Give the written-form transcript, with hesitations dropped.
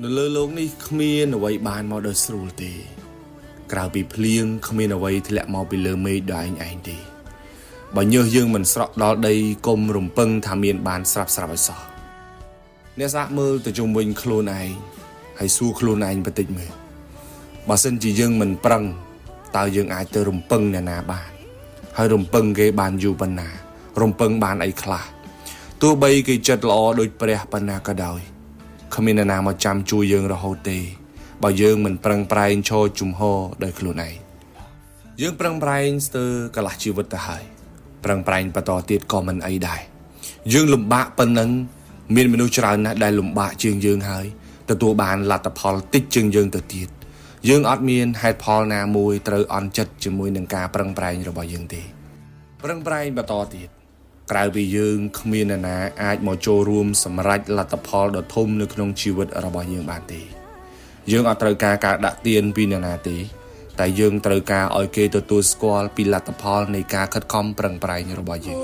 នៅលើโลกនេះគ្មានអ្វីបានមកដោយស្រួលទេក្រៅពីភ្លៀងគ្មានអ្វីធ្លាក់មកពីលើមេឃដោយឯងទេបើញើសយើងមិនស្រក់ដល់ដីកុំរំពឹងថាមានបានស្រាប់ឲ្យសោះអ្នកសាកមើលទៅជុំវិញខ្លួនឯងហើយសួរខ្លួនឯងបន្តិចមើលបើសិនជាយើងមិនប្រឹងតើយើងអាចទៅរំពឹងអ្នកណាបានហើយរំពឹងគេបានយូរប៉ុណ្ណារំពឹងបានអីខ្លះទោះបីគេចិត្តល្អដូចព្រះប៉ុណ្ណាក៏ដោយគ្មានអ្នកណាមកចាំជួយយើងរហូតទេបើយើងមិនប្រឹងប្រែងឈរជំហរដោយខ្លួនឯងយើងប្រឹងប្រែងស្ទើរកន្លះជីវិតទៅហើយប្រឹងប្រែងបន្តទៀតក៏មិនអីដែរយើងលំបាកប៉ុណ្ណឹងមានមនុស្សច្រើនណាស់ដែលលំបាកជាងយើងហើយទទួលបានលទ្ធផលតិចជាងយើងទៅទៀតយើងអត់មានហេតុផលណាមួយត្រូវអន់ចិត្តជាមួយនឹងការប្រឹងប្រែងរបស់យើងទេប្រឹងប្រែងបន្តទៀតក្រៅពីយើងគ្មានអ្នកណាអាចមកចូលរួមសម្រេចលទ្ធផលដ៏ធំនៅក្នុងជីវិតរបស់យើងបានទេយើងអត់ត្រូវការដាក់ទានពីអ្នកណាទេតែយើងត្រូវការឲ្យគេទទួលស្គាល់ពីលទ្ធផលនៃការខិតខំប្រឹងប្រែងរបស់យើង